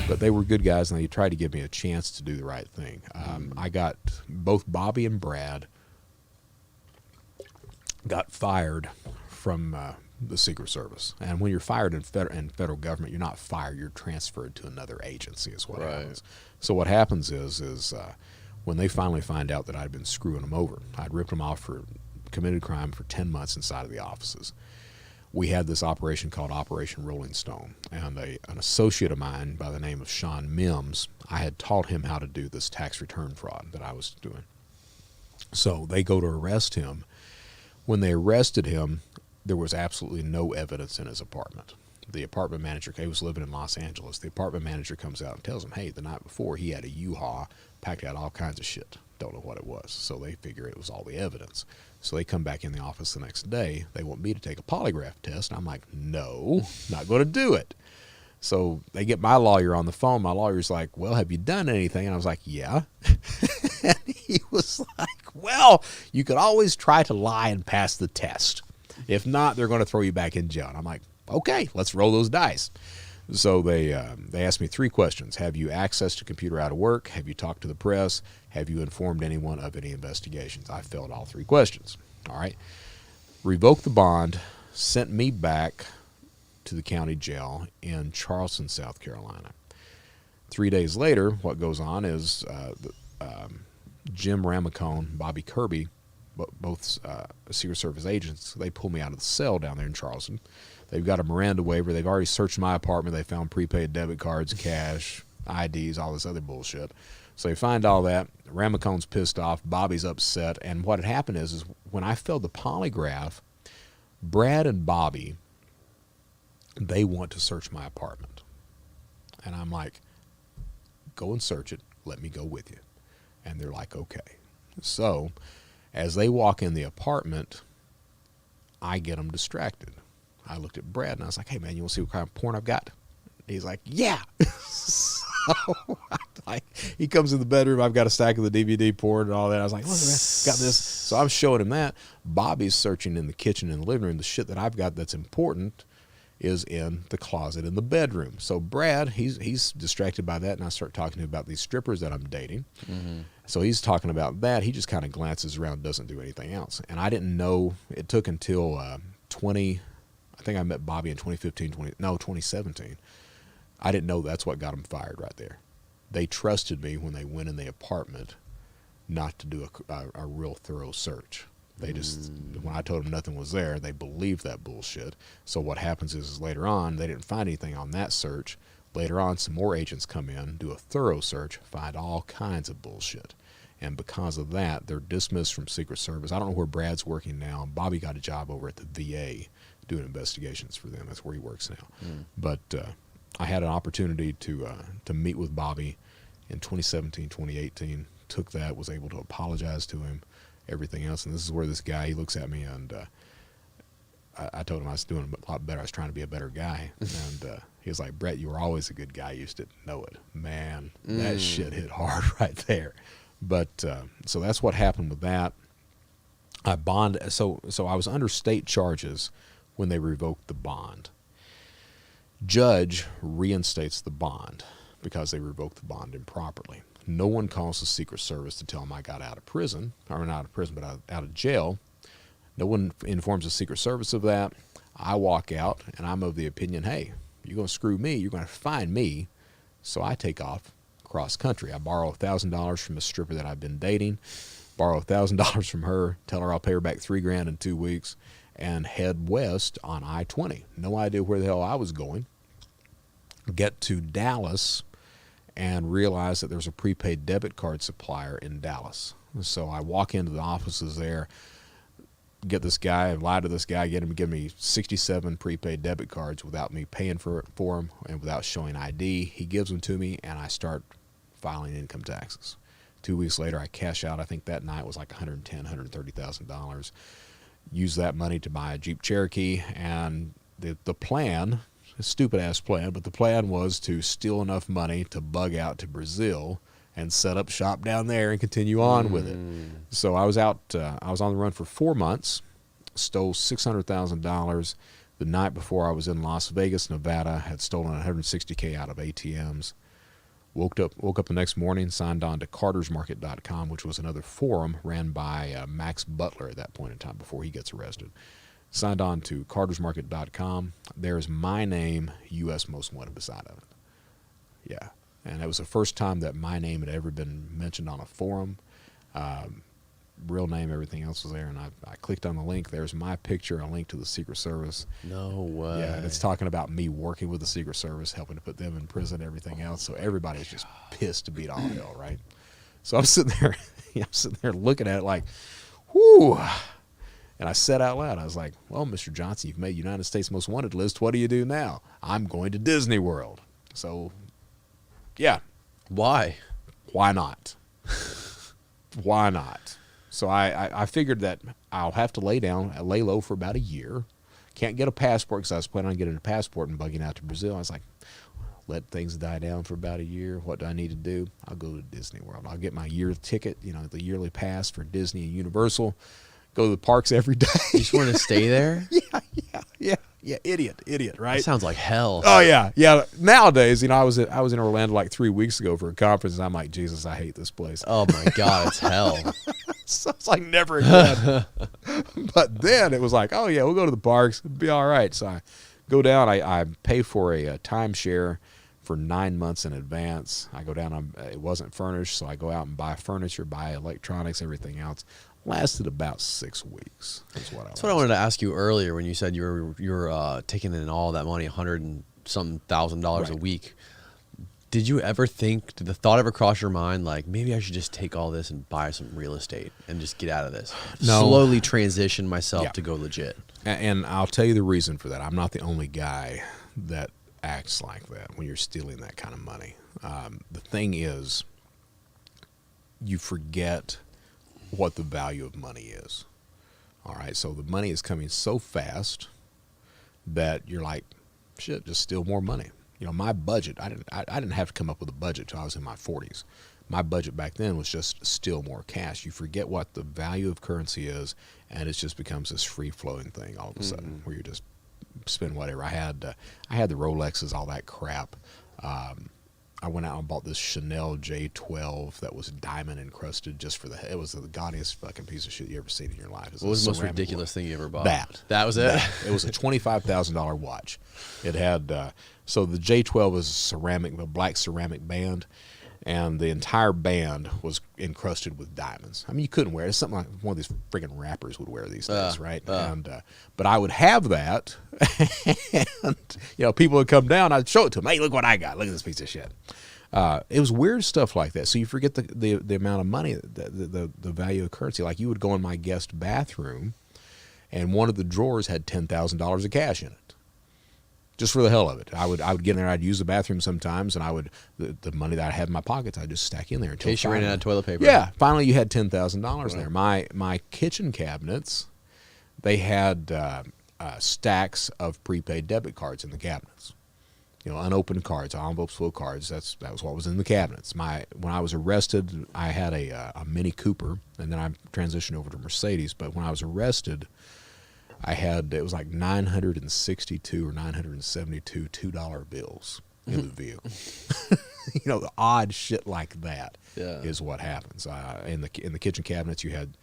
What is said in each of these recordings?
But they were good guys, and they tried to give me a chance to do the right thing. I got both Bobby and Brad got fired from the Secret Service. And when you're fired in federal government, you're not fired, you're transferred to another agency is what happens. So what happens is when they finally find out that I'd been screwing them over, I'd ripped them off for committed crime for 10 months inside of the offices. We had this operation called Operation Rolling Stone, and an associate of mine by the name of Sean Mims, I had taught him how to do this tax return fraud that I was doing. So they go to arrest him. When they arrested him, there was absolutely no evidence in his apartment. The apartment manager, he was living in Los Angeles, the apartment manager comes out and tells him, hey, the night before he had a U-Haul, packed out all kinds of shit. Don't know what it was. So they figure it was all the evidence. So they come back in the office the next day. They want me to take a polygraph test. I'm like, no, not going to do it. So they get my lawyer on the phone. My lawyer's like, well, have you done anything? And I was like, yeah. And he was like, well, you could always try to lie and pass the test. If not, they're going to throw you back in jail. And I'm like, okay, let's roll those dice. So they asked me 3 questions. Have you accessed a computer out of work? Have you talked to the press? Have you informed anyone of any investigations? I failed all 3 questions. All right. Revoked the bond, sent me back to the county jail in Charleston, South Carolina. 3 days later, what goes on is Jim Ramacone, Bobby Kirby, both Secret Service agents, they pull me out of the cell down there in Charleston. They've got a Miranda waiver. They've already searched my apartment. They found prepaid debit cards, cash, IDs, all this other bullshit. So they find all that. Ramacone's pissed off. Bobby's upset. And what had happened is when I failed the polygraph, Brad and Bobby, they want to search my apartment. And I'm like, go and search it. Let me go with you. And they're like, okay. So as they walk in the apartment, I get them distracted. I looked at Brad and I was like, hey, man, you want to see what kind of porn I've got? He's like, yeah. So he comes in the bedroom. I've got a stack of the DVD porn and all that. I was like, look, man, got this. So I'm showing him that. Bobby's searching in the kitchen and the living room. The shit that I've got that's important is in the closet in the bedroom. So Brad, he's distracted by that, and I start talking to him about these strippers that I'm dating. Mm-hmm. So he's talking about that. He just kind of glances around, doesn't do anything else. And I didn't know, it took until I think I met Bobby in 2017. I didn't know that's what got him fired right there. They trusted me when they went in the apartment not to do a real thorough search. They just, when I told them nothing was there, they believed that bullshit. So what happens is later on, they didn't find anything on that search. Later on, some more agents come in, do a thorough search, find all kinds of bullshit. And because of that, they're dismissed from Secret Service. I don't know where Brad's working now. Bobby got a job over at the VA doing investigations for them. That's where he works now. But I had an opportunity to meet with Bobby in 2017, 2018. Took that, was able to apologize to him, everything else. And this is where this guy, he looks at me, and I told him I was doing a lot better. I was trying to be a better guy. And he was like, Brett, you were always a good guy. You just didn't know it. Man, that shit hit hard right there. But so that's what happened with that. I bond. So I was under state charges when they revoked the bond. Judge reinstates the bond because they revoked the bond improperly. No one calls the Secret Service to tell them I got out of prison, or not out of prison, but out of jail. No one informs the Secret Service of that. I walk out, and I'm of the opinion, hey, you're going to screw me, you're going to find me. So I take off cross country. I borrow $1,000 from a stripper that I've been dating, borrow $1,000 from her, tell her I'll pay her back $3,000 in 2 weeks, and head west on I-20. No idea where the hell I was going. Get to Dallas and realize that there's a prepaid debit card supplier in Dallas. So I walk into the offices there, get this guy, lie to this guy, get him to give me 67 prepaid debit cards without me paying for them and without showing ID. He gives them to me, and I start filing income taxes. 2 weeks later, I cash out. I think that night was like $130,000. Use that money to buy a Jeep Cherokee, and the plan, a stupid-ass plan, but the plan was to steal enough money to bug out to Brazil and set up shop down there and continue on with it. So I was out, I was on the run for 4 months, stole $600,000. The night before I was in Las Vegas, Nevada, had stolen $160K out of ATMs. Woke up the next morning, signed on to cartersmarket.com, which was another forum ran by Max Butler at that point in time before he gets arrested. Signed on to cartersmarket.com. There's my name, U.S. Most Wanted, beside of it. Yeah. And it was the first time that my name had ever been mentioned on a forum. Real name, everything else was there. And I clicked on the link. There's my picture, a link to the Secret Service. No way. Yeah, and it's talking about me working with the Secret Service, helping to put them in prison, everything else. So everybody's just pissed to beat all hell, right? So I'm sitting there looking at it like, whoo. And I said out loud, I was like, well, Mr. Johnson, you've made United States Most Wanted list. What do you do now? I'm going to Disney World. So, yeah. Why? Why not? Why not? So I figured that I'll have to lay low for about a year. Can't get a passport because I was planning on getting a passport and bugging out to Brazil. I was like, let things die down for about a year. What do I need to do? I'll go to Disney World. I'll get my year ticket, the yearly pass for Disney and Universal. Go to the parks every day. You just want to stay there? Yeah. Idiot, right? That sounds like hell. Oh yeah. Nowadays, I was in Orlando like 3 weeks ago for a conference, and I'm like, Jesus, I hate this place. Oh my God, it's hell. So it's like never again. But then it was like, oh yeah, we'll go to the parks. It'll be all right. So I go down. I pay for a timeshare for 9 months in advance. I go down. It wasn't furnished, so I go out and buy furniture, buy electronics, everything else. Lasted about 6 weeks. That's what I wanted to ask you earlier when you said you were taking in all that money, $100 and some $1,000 a week. Did you ever think? Did the thought ever cross your mind, like maybe I should just take all this and buy some real estate and just get out of this? No. Slowly transition myself to go legit. And I'll tell you the reason for that. I'm not the only guy that acts like that when you're stealing that kind of money. The thing is, you forget what the value of money is. All right, so the money is coming so fast that you're like, shit, just steal more money. My budget, I didn't have to come up with a budget till I was in my 40s. My budget back then was just steal more cash. You forget what the value of currency is, and it just becomes this free-flowing thing all of a sudden where you just spend whatever. I had the Rolexes, all that crap. I went out and bought this Chanel J12 that was diamond encrusted just for it was the gaudiest fucking piece of shit you ever seen in your life. What was the most ridiculous thing you ever bought? That was it? It was a $25,000 watch. It had, so the J12 was a black ceramic band, and the entire band was encrusted with diamonds. I mean, you couldn't wear it. It's something like one of these freaking rappers would wear these days, right? But I would have that, and people would come down. I'd show it to them. Hey, look what I got. Look at this piece of shit. It was weird stuff like that. So you forget the amount of money, the value of currency. Like you would go in my guest bathroom, and one of the drawers had $10,000 of cash in it. Just for the hell of it. I would get in there, I'd use the bathroom sometimes, and the money that I had in my pockets, I'd just stack in there. In case you ran out of toilet paper. Yeah, finally you had $10,000 there. My kitchen cabinets, they had stacks of prepaid debit cards in the cabinets. Unopened cards, envelopes full of cards. That was what was in the cabinets. When I was arrested, I had a Mini Cooper, and then I transitioned over to Mercedes. But when I was arrested, it was like 962 or 972 $2 bills in the vehicle. The odd shit like that is what happens. In the kitchen cabinets, you had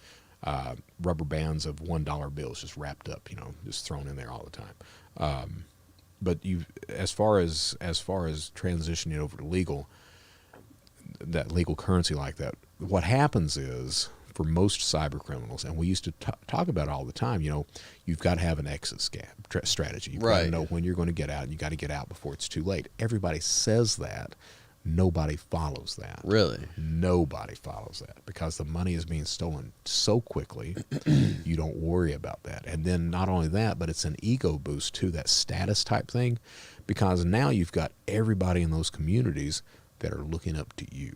rubber bands of $1 bills just wrapped up, just thrown in there all the time. But as far as transitioning over to legal currency like that, what happens is, for most cyber criminals, and we used to talk about it all the time, you've got to have an exit strategy. You've got to know when you're going to get out, and you got to get out before it's too late. Everybody says that. Nobody follows that. Really? Nobody follows that because the money is being stolen so quickly, you don't worry about that. And then not only that, but it's an ego boost too, that status type thing, because now you've got everybody in those communities that are looking up to you.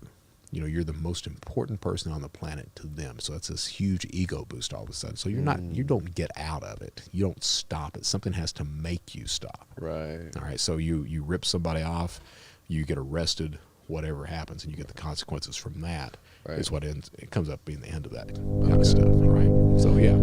You're the most important person on the planet to them. So that's this huge ego boost all of a sudden. So you don't get out of it. You don't stop it. Something has to make you stop. Right. All right. So you rip somebody off, you get arrested, whatever happens, and you get the consequences from that. Is what it comes up being the end of that kind of stuff. All right. So yeah.